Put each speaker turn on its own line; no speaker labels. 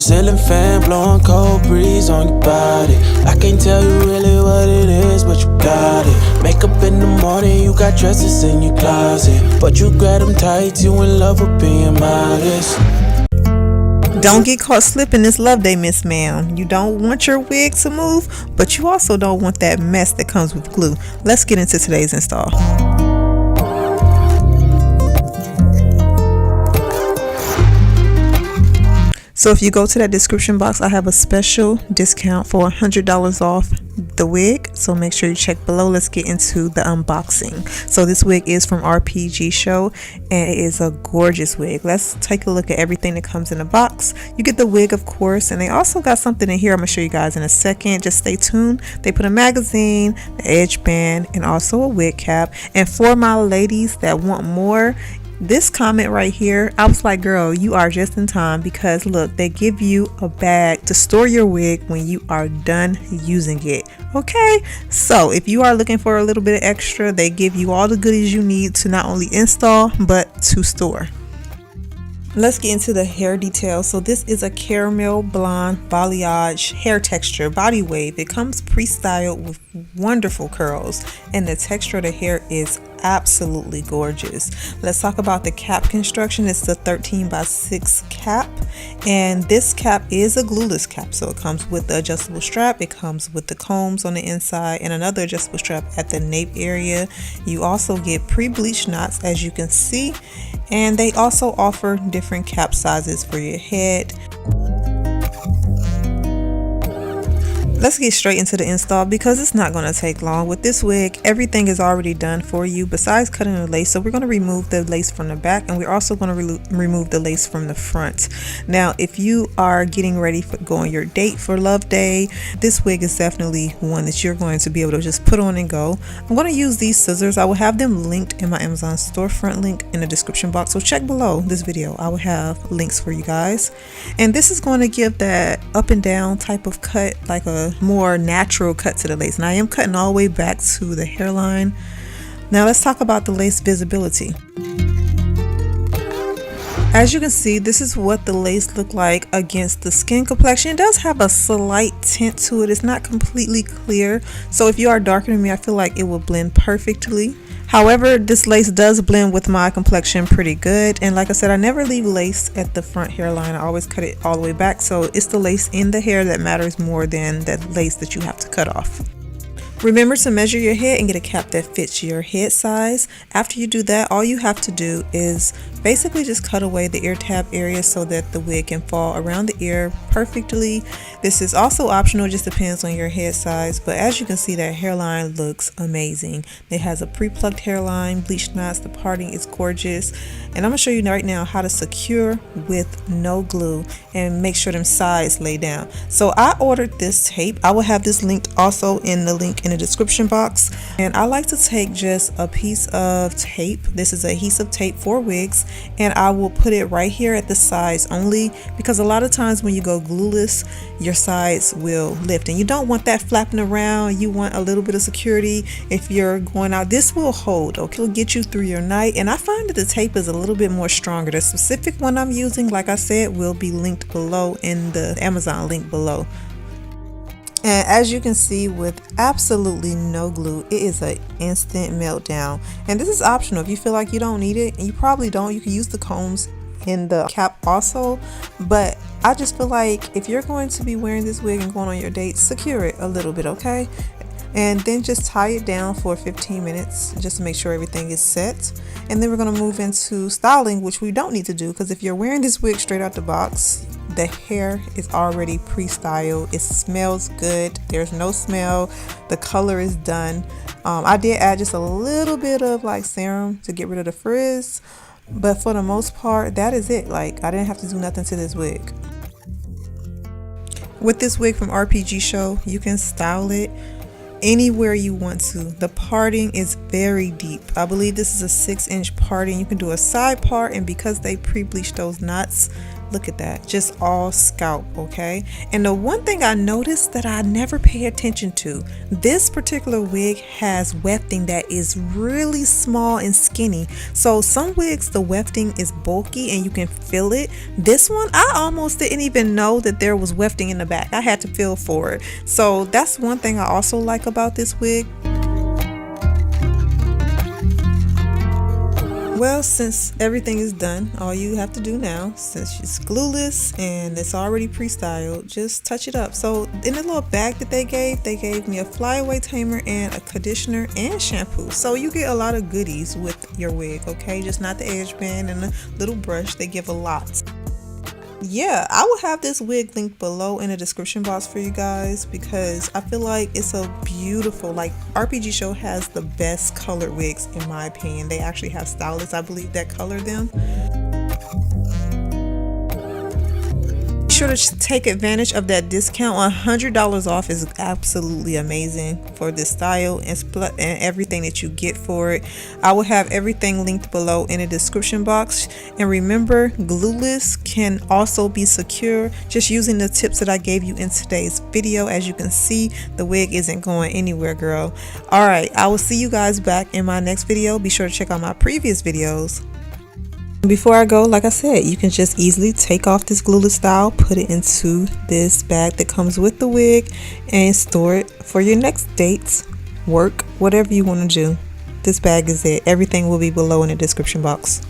Ceiling fan blowing cold breeze on your body. I can't tell you really what it is, but you got it. Makeup in the morning, you got dresses in your closet, but you grab them tight, you in love with being modest.
Don't get caught slipping this love day, Miss Ma'am. You don't want your wig to move, but you also don't want that mess that comes with glue. Let's get into today's install. So if you go to that description box, I have a special discount for $100 off the wig. So make sure you check below. Let's get into the unboxing. So this wig is from RPGSHOW and it is a gorgeous wig. Let's take a look at everything that comes in the box. You get the wig, of course, and they also got something in here I'm gonna show you guys in a second. Just stay tuned. They put a magazine, the edge band, and also a wig cap. And for my ladies that want more, this comment right here, I was like, girl, you are just in time, because look, they give you a bag to store your wig when you are done using it. Okay, so if you are looking for a little bit of extra, they give you all the goodies you need to not only install but to store. Let's get into the hair details. So this is a caramel blonde balayage hair texture body wave. It comes pre-styled with wonderful curls, and the texture of the hair is absolutely gorgeous. Let's talk about the cap construction. It's the 13x6 cap, and this cap is a glueless cap, so it comes with the adjustable strap. It comes with the combs on the inside and another adjustable strap at the nape area. You also get pre-bleached knots, as you can see, and they also offer different cap sizes for your head. Let's get straight into the install because it's not going to take long. With this wig, everything is already done for you besides cutting the lace. So we're going to remove the lace from the back, and we're also going to remove the lace from the front. Now, if you are getting ready for going on your date for Love Day, this wig is definitely one that you're going to be able to just put on and go. I'm going to use these scissors. I will have them linked in my Amazon storefront link in the description box. So check below this video. I will have links for you guys. And this is going to give that up and down type of cut, like a more natural cut to the lace. And I am cutting all the way back to the hairline. Now let's talk about the lace visibility. As you can see, this is what the lace look like against the skin complexion. It does have a slight tint to it. It's not completely clear, so if you are darker than me, I feel like it will blend perfectly. However, this lace does blend with my complexion pretty good, and like I said, I never leave lace at the front hairline. I always cut it all the way back, so it's the lace in the hair that matters more than that lace that you have to cut off. Remember to measure your head and get a cap that fits your head size. After you do that, all you have to do is basically just cut away the ear tab area so that the wig can fall around the ear perfectly. This is also optional, just depends on your head size, but as you can see, that hairline looks amazing. It has a pre-plucked hairline, bleached knots, the parting is gorgeous, and I'm gonna show you right now how to secure with no glue and make sure them sides lay down. So I ordered this tape. I will have this linked also in the link in the description box, and I like to take just a piece of tape. This is adhesive tape for wigs, and I will put it right here at the sides only, because a lot of times when you go glueless, your sides will lift and you don't want that flapping around. You want a little bit of security if you're going out. This will hold, okay? It'll get you through your night, and I find that the tape is a little bit more stronger. The specific one I'm using, like I said, will be linked below in the Amazon link below. And as you can see, with absolutely no glue, it is an instant meltdown. And this is optional. If you feel like you don't need it, and you probably don't, you can use the combs in the cap also. But I just feel like if you're going to be wearing this wig and going on your date, secure it a little bit, okay? And then just tie it down for 15 minutes just to make sure everything is set. And then we're going to move into styling, which we don't need to do, because if you're wearing this wig straight out the box, the hair is already pre-styled. It smells good. There's no smell. The color is done. I did add just a little bit of like serum to get rid of the frizz, but for the most part, that is it. Like, I didn't have to do nothing to this wig. With this wig from RPGSHOW, you can style it anywhere you want to. The parting is very deep. I believe this is a 6-inch parting. You can do a side part, and because they pre-bleached those knots, Look at that, just all scalp, okay? And the one thing I noticed that I never pay attention to, this particular wig has wefting that is really small and skinny. So some wigs, the wefting is bulky and you can feel it. This one, I almost didn't even know that there was wefting in the back. I had to feel for it. So that's one thing I also like about this wig. Well, since everything is done, all you have to do now, since it's glueless and it's already pre-styled, just touch it up. So in the little bag that they gave me a flyaway tamer and a conditioner and shampoo. So you get a lot of goodies with your wig, okay? Just not the edge band and the little brush. They give a lot. Yeah, I will have this wig linked below in the description box for you guys because I feel like it's a beautiful, like RPGSHOW has the best colored wigs in my opinion. They actually have stylists, I believe, that color them. Be sure to take advantage of that discount. $100 off is absolutely amazing for this style and everything that you get for it. I will have everything linked below in the description box. And remember, glueless can also be secure just using the tips that I gave you in today's video. As you can see, the wig isn't going anywhere, girl. All right, I will see you guys back in my next video. Be sure to check out my previous videos. Before I go, like I said, you can just easily take off this glueless style, put it into this bag that comes with the wig, and store it for your next dates, work, whatever you want to do. This bag is it. Everything will be below in the description box.